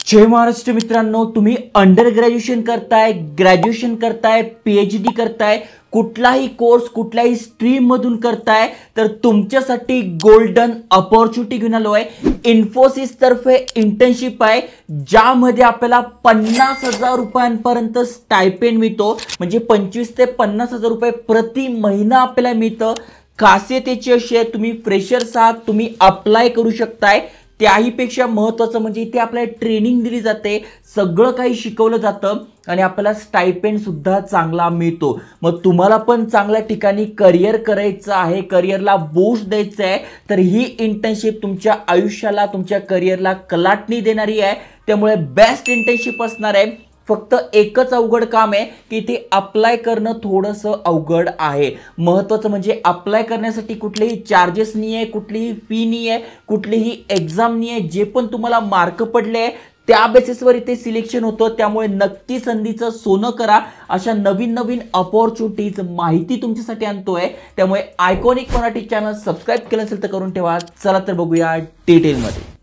जय महाराष्ट्र मित्रांनो, तुम्ही under graduation करताय, ग्रॅज्युएशन करताय, पीएचडी करताय, कुठलाही कोर्स कुठल्याही स्ट्रीम मधून करताय तर तुमच्यासाठी गोल्डन अपॉर्च्युनिटी घेऊन आलो आहे। इन्फोसिस तर्फे इंटर्नशिप आहे ज्यामध्ये आपल्याला 50,000 रुपयांपर्यंत स्टायपेंड मिळतो, म्हणजे 25 ते 50,000 रुपये प्रति महिना आपल्याला मिळतं। खासियत याची अशी आहे, तुम्ही फ्रेशर्स आहात, तुम्ही अप्लाय करू शकताय। त्याही पेक्षा महत्त्वाचं म्हणजे इथे आपल्याला ट्रेनिंग दिली जाते, सगळं काही शिकवलं जातं आणि आपल्याला स्टायपेंड सुद्धा चांगला मिळतो। मग तुम्हाला पण चांगल्या ठिकाणी करियर करायचं आहे, करियरला बूस्ट द्यायचं आहे, तर ही इंटर्नशिप तुमच्या आयुष्याला, तुमच्या करियरला कलाटणी देणारी आहे। त्यामुळे बेस्ट इंटर्नशिप असणार आहे। फक्त एकच अवघड काम आहे की ते अप्लाय करणं थोडंसं अवघड आहे। महत्त्वाचं म्हणजे अप्लाय करण्यासाठी कुठलेही चार्जेस नाही आहे, कुठलीही फी नाही आहे, कुठलीही एक्झाम नाही आहे। जे पण तुम्हाला मार्क पडले त्या बेसिसवर इथे सिलेक्शन होतं। त्यामुळे नक्की संधीचं सोनं करा। अशा नवीन नवीन अपॉर्च्युनिटीज माहिती तुमच्यासाठी आणतोय। त्यामुळे आयकॉनिक मराठी चॅनल सबस्क्राइब केलं असेल तर करून ठेवा। चला तर बघूया डिटेलमध्ये।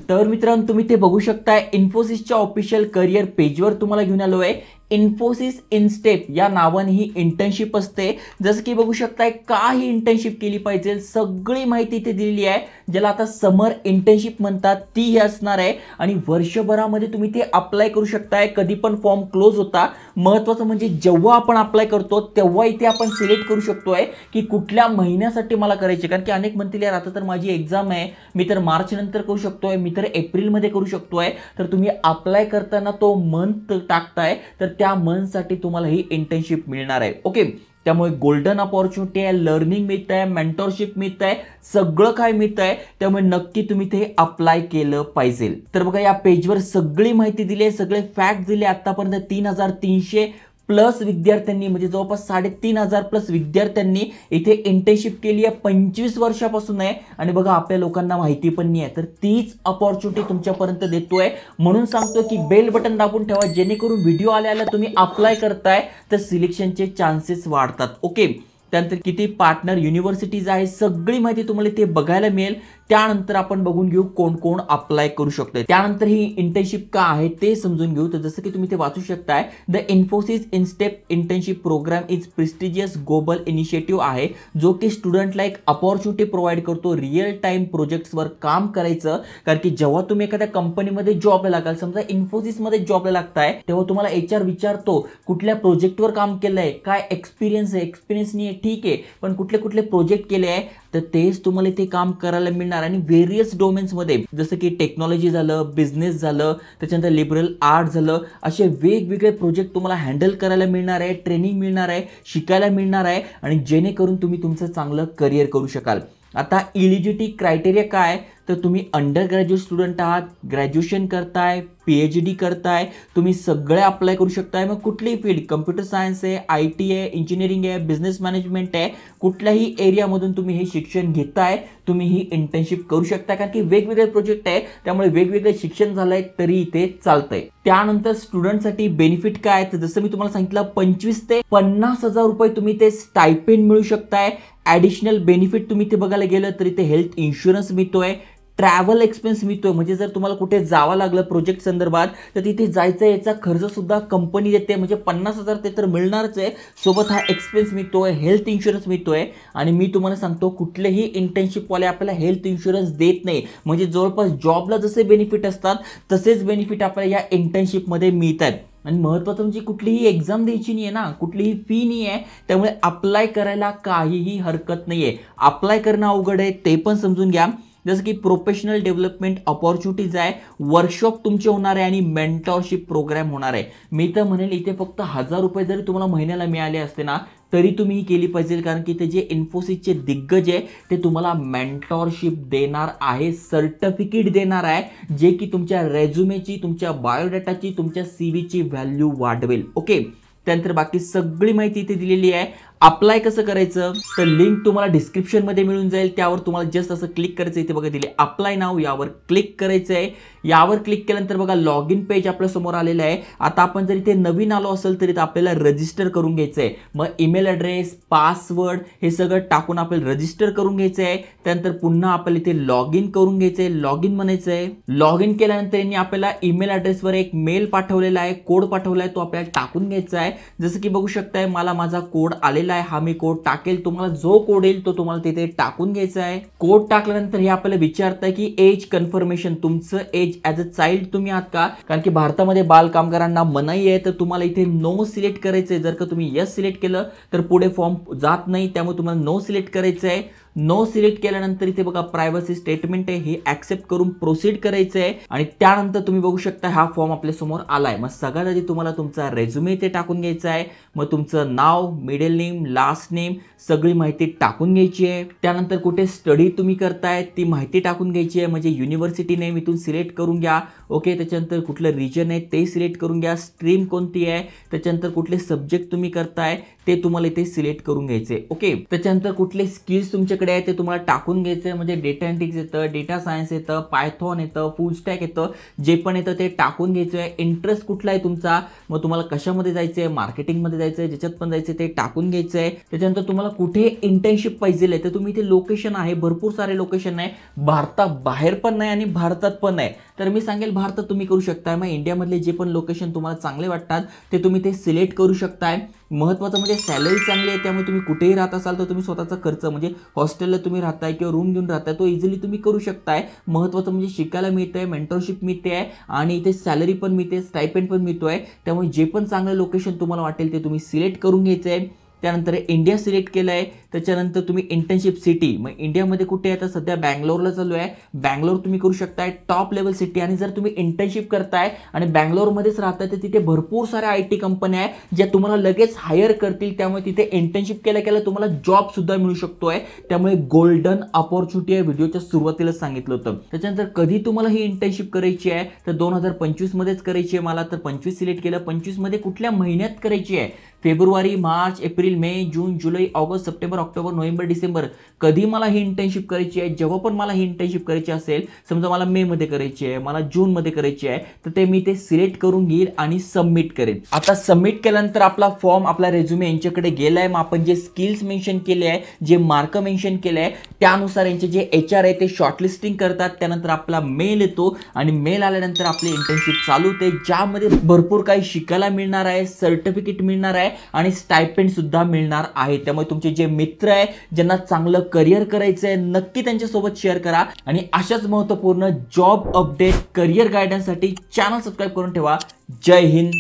तर मित्रांनो, तुम्ही ते बघू शकता, इन्फोसिसच्या ऑफिशियल करियर पेजवर तुम्हाला घेऊन आलो आहे। इन्फोसिस इनस्टेप या नावाने ही इंटर्नशिप असते। जसं की बघू शकताय, का ही इंटर्नशिप केली पाहिजे सगळी माहिती इथे दिलेली आहे। ज्याला आता समर इंटर्नशिप म्हणतात ती ही असणार आहे आणि वर्षभरामध्ये तुम्ही ते अप्लाय करू शकताय। कधी पण फॉर्म क्लोज होता। महत्त्वाचं म्हणजे जेव्हा आपण अप्लाय करतो तेव्हा इथे आपण सिलेक्ट करू शकतोय की कुठल्या महिन्यासाठी मला करायचे। कारण की अनेक म्हणतील यार आता तर माझी एक्झाम आहे, मी तर मार्च नंतर करू शकतोय, मी तर एप्रिल मध्ये करू शकतोय। तर तुम्ही अप्लाय करताना तो मंथ टाकताय तर त्या मंथ साठी तुम्हाला ही इंटर्नशिप मिळणार आहे। ओके, त्यामुळे गोल्डन अपॉर्च्युनिटी आहे, लर्निंग मिळत आहे, मेंटरशिप मिळत आहे, सगळं काय मिळत आहे। त्यामुळे नक्की तुम्ही ते अप्लाय केलं पाहिजे। तर बघा, या पेजवर सगळी माहिती दिली आहे, सगळे फॅक्ट दिले। आतापर्यंत 3,300 प्लस विद्यार्थ्यांनी, म्हणजे जवळपास 3,500 प्लस विद्यार्थ्यांनी इथे इंटर्नशिप केली आहे। 25 वर्षापासून आहे आणि बघा आपल्या लोकांना माहिती पण नाही आहे। तर तीच अपॉर्च्युनिटी तुमच्यापर्यंत देतोय, म्हणून सांगतोय की बेल बटन दाबून ठेवा, जेणेकरून व्हिडिओ आल्याला तुम्ही अप्लाय करताय तर सिलेक्शनचे चान्सेस वाढतात। ओके, त्यानंतर किती पार्टनर युनिव्हर्सिटीज आहे सगळी माहिती तुम्हाला ते बघायला मिळेल। त्यानंतर आपण बघून घेऊ कोण कोण अप्लाय करू शकते। त्यानंतर ही इंटर्नशिप का आहे ते समजून घेऊ। तर जसं की तुम्ही ते वाचू शकताय, the Infosys instep internship program is prestigious global initiative आहे, जो की स्टुडंटला एक अपॉर्च्युनिटी प्रोव्हाइड करतो रिअल टाइम प्रोजेक्ट्सवर काम करायचं। कारण की जेव्हा तुम्ही एखाद्या कंपनीमध्ये जॉबला लागाल, समजा इन्फोसिसमध्ये जॉबला लागताय, तेव्हा तुम्हाला एचआर विचारतो कुठल्या प्रोजेक्टवर काम केलंय, काय एक्सपिरियन्स आहे, एक्सपिरियन्स नाही आहे ठीक आहे, पण कुठले कुठले प्रोजेक्ट केले आहे, तर तेच तुम्हाला ते काम करायला मिळणार। आणि व्हेरियस डोमेन्स मध्ये जसं की टेक्नॉलॉजी झालं, बिझनेस झालं, त्याच्यानंतर लिबरल आर्ट झालं, असे वेगवेगळे प्रोजेक्ट तुम्हाला हँडल करायला मिळणार आहे, ट्रेनिंग मिळणार आहे, शिकायला मिळणार आहे आणि जेणेकरून तुम्ही तुमचं चांगलं करियर करू शकाल। आता एलिजिबिलिटी क्रायटेरिया काय, तर तुम्ही अंडर ग्रॅज्युएट स्टुडंट आहात, ग्रॅज्युएशन करताय, पीएचडी करताय, तुम्ही सगळे अप्लाय करू शकताय। मग कुठलीही फील्ड, कम्प्युटर सायन्स आहे, आयटी आहे, इंजिनिअरिंग आहे, बिझनेस मॅनेजमेंट आहे, कुठल्याही एरियामधून तुम्ही हे शिक्षण घेताय, तुम्ही ही इंटर्नशिप करू शकता। कारण की वेगवेगळे प्रोजेक्ट आहे, त्यामुळे वेगवेगळे शिक्षण झालंय तरी इथे चालतंय। त्यानंतर स्टुडंटसाठी बेनिफिट काय, तर जसं मी तुम्हाला सांगितलं 25 ते 50,000 रुपये तुम्ही ते स्टायपेंड मिळू शकताय। ॲडिशनल बेनिफिट तुम्ही ते बघायला गेलं तर इथे हेल्थ इन्शुरन्स मिळतोय, ट्रॅव्हल एक्सपेन्स मिळतोय, म्हणजे जर तुम्हाला कुठे जावं लागलं प्रोजेक्ट संदर्भात तर तिथे जायचं याचा खर्च सुद्धा कंपनी देते, म्हणजे 50,000 ते तर मिळणारच आहे, सोबत हा एक्सपेन्स मिळतोय, हेल्थ इन्शुरन्स मिळतोय। आणि मी तुम्हाला सांगतो कुठलेही इंटर्नशिपवाले आपल्याला हेल्थ इन्शुरन्स देत नाही, म्हणजे जवळपास जॉबला जसे बेनिफिट असतात तसेच बेनिफिट आपल्याला या इंटर्नशिपमध्ये मिळतात। आणि महत्त्वाचं म्हणजे कुठलीही एक्झाम द्यायची नाही आहे ना, कुठलीही फी नाही आहे, त्यामुळे अप्लाय करायला काहीही हरकत नाही आहे। अप्लाय करणं अवघड आहे ते पण समजून घ्या। जसं की प्रोफेशनल डेव्हलपमेंट अपॉर्च्युनिटीज आहे, वर्कशॉप तुमचे होणार आहे आणि मेंटरशिप प्रोग्राम होणार आहे। मी तर म्हणेल इथे फक्त 1,000 रुपये जरी तुम्हाला महिन्याला मिळाले असते ना तरी तुम्ही ही केली पाहिजे। कारण की ते जे इन्फोसिसचे दिग्गज आहे ते तुम्हाला मेंटरशिप देणार आहे, सर्टिफिकेट देणार आहे, जे की तुमच्या रेझ्युमेची, तुमच्या बायोडाटाची, तुमच्या सीव्हीची व्हॅल्यू वाढवेल। ओके, त्यानंतर बाकी सगळी माहिती इथे दिलेली आहे। अप्लाय कसं करायचं तर लिंक तुम्हाला डिस्क्रिप्शन मध्ये मिळून जाईल, त्यावर तुम्हाला जस्ट असं क्लिक करायचं, इथे बघा दिले अप्लाय नाव, यावर क्लिक करायचं आहे. यावर क्लिक केल्यानंतर बघा लॉग इन पेज आपल्या समोर आलेलं आहे. आता आपण जर इथे नवीन आलो असेल तरी आपल्याला रजिस्टर करून घ्यायचं आहे. मग ईमेल ॲड्रेस, पासवर्ड हे सगळं टाकून आपल्याला रजिस्टर करून घ्यायचं आहे. त्यानंतर पुन्हा आपल्याला इथे लॉग इन करून घ्यायचं आहे, लॉग इन म्हणायचं आहे. लॉग इन केल्यानंतर यांनी आपल्याला ईमेल ॲड्रेसवर एक मेल पाठवलेला आहे, कोड पाठवला आहे, तो आपल्याला टाकून घ्यायचा आहे. जसं की बघू शकताय मला माझा कोड आलेला आहे, हा मी कोड टाकेल. तुम्हाला जो कोड येईल तो तुम्हाला तिथे टाकून घ्यायचा आहे. कोड टाकल्यानंतर हे आपल्याला विचारतंय की एज कन्फर्मेशन, तुमचं एज ॲज अ चाइल्ड तुम्ही आहात का, कारण की भारतामध्ये बाल कामगारांना मनाई आहे. तर तुम्हाला इथे नो सिलेक्ट करायचंय. जर का तुम्ही यस सिलेक्ट केलं तर पुढे फॉर्म जात नाही, त्यामुळे तुम्हाला नो सिलेक्ट करायचं आहे. नो सिलेक्ट केल्यानंतर इथे बघा प्रायव्हसी स्टेटमेंट आहे, हे ऍक्सेप्ट करून प्रोसीड करायचं आहे. आणि त्यानंतर तुम्ही बघू शकता हा फॉर्म आपल्या समोर आलाय. मग सगळ्यात आधी तुम्हाला तुमचा रेझ्युमे इथे टाकून घ्यायचा आहे. मग तुमचं नाव, मिडल नेम, लास्ट नेम सगळी माहिती टाकून घ्यायची आहे. त्यानंतर कुठे स्टडी तुम्ही करताय ती माहिती टाकून घ्यायची आहे, म्हणजे युनिव्हर्सिटी नेम इथून सिलेक्ट करून घ्या. ओके, त्याच्यानंतर कुठलं रिजन आहे ते सिलेक्ट करून घ्या, स्ट्रीम कोणती आहे, त्याच्यानंतर कुठले सब्जेक्ट तुम्ही करताय ते तुम्हाला इथे सिलेक्ट करून घ्यायचे. ओके, त्याच्यानंतर कुठले स्किल्स तुमच्याकडे आहे ते तुम्हाला टाकून घ्यायचे, म्हणजे डेटा एनालिटिक्स येतं, डेटा सायन्स येतं, पायथॉन येतं, फुल स्टॅक येतं, जे पण येतं ते टाकून घ्यायचं आहे. इंटरेस्ट कुठला आहे तुमचा, मग तुम्हाला कशामध्ये जायचं आहे, मार्केटिंगमध्ये जायचं आहे, ज्याच्यात पण जायचं ते टाकून घ्यायचं आहे. त्याच्यानंतर तुम्हाला कुठे इंटर्नशिप पाहिजे आहे तर तुम्ही इथे लोकेशन आहे, भरपूर सारे लोकेशन आहे, भारताबाहेर पण नाही आणि भारतात पण आहे. तर मी सांगेल भारतात तुम्ही करू शकताय. मग इंडियामधले जे पण लोकेशन तुम्हाला चांगले वाटतात ते तुम्ही ते सिलेक्ट करू शकताय. महत्त्वाचं म्हणजे सॅलरी चांगली आहे, त्यामुळे तुम्ही कुठेही राहत असाल तर तुम्ही स्वतःचा खर्च म्हणजे हॉस्टेलला तुम्ही राहताय किंवा रूम घेऊन राहताय तो इझिली तुम्ही करू शकताय. महत्त्वाचं म्हणजे शिकायला मिळतंय, मेंटरशिप मिळते आहे आणि इथे सॅलरी पण मिळते, स्टायपेंड पण मिळतोय. त्यामुळे जे पण चांगलं लोकेशन तुम्हाला वाटेल ते तुम्ही सिलेक्ट करून घ्यायचं आहे. त्यानंतर इंडिया सिलेक्ट केलं आहे. त्याच्यानंतर तुम्ही इंटर्नशिप सिटी, मग इंडियामध्ये कुठे आहे तर सध्या बँगलोरला चालू आहे, बँगलोर तुम्ही करू शकताय, टॉप लेवल सिटी. आणि जर तुम्ही इंटर्नशिप करताय आणि बँगलोरमध्येच राहताय तर तिथे भरपूर साऱ्या IT कंपन्या आहे ज्या तुम्हाला लगेच हायर करतील, त्यामुळे तिथे इंटर्नशिप केल्या केल्या तुम्हाला जॉब सुद्धा मिळू शकतोय. त्यामुळे गोल्डन अपॉर्च्युनिटी आहे, व्हिडिओच्या सुरुवातीला सांगितलं होतं. त्याच्यानंतर कधी तुम्हाला ही इंटर्नशिप करायची आहे तर 2025 मध्येच करायची आहे मला, तर 25 सिलेक्ट केलं. 25 मध्ये कुठल्या महिन्यात करायची आहे, फेब्रुवारी, मार्च, एप्रिल, मे, जून, जुलै, ऑगस्ट, सप्टेंबर, ऑक्टोबर, नोव्हेंबर, डिसेंबर, कधी मला ही इंटर्नशिप करायची आहे. जेव्हा पण मला ही इंटर्नशिप करायची असेल, समजा मला मे मध्ये करायची आहे, मला जून मध्ये करायची आहे, तर ते मी ते सिलेक्ट करून घेईल आणि सबमिट करेन. आता सबमिट केल्यानंतर आपला फॉर्म, आपला रेझ्युमे यांच्याकडे गेलाय. मग आपण जे स्किल्स मेन्शन केले आहे, जे मार्क मेन्शन केले आहे त्यानुसार यांचे जे HR आहे ते शॉर्टलिस्टिंग करतात. त्यानंतर आपला मेल येतो आणि मेल आल्यानंतर आपली इंटर्नशिप चालू होते, ज्यामध्ये भरपूर काही शिकायला मिळणार आहे, सर्टिफिकेट मिळणार आहे आणि स्टायपेंड सुद्धा मिळणार आहे. त्यामुळे तुमचे जे मित्र आहे ज्यांना चांगलं करिअर करायचं आहे नक्की त्यांच्यासोबत शेअर करा. आणि अशाच महत्त्वपूर्ण जॉब अपडेट, करिअर गायडन्ससाठी चॅनल सबस्क्राईब करून ठेवा. जय हिंद,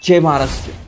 जय महाराष्ट्र.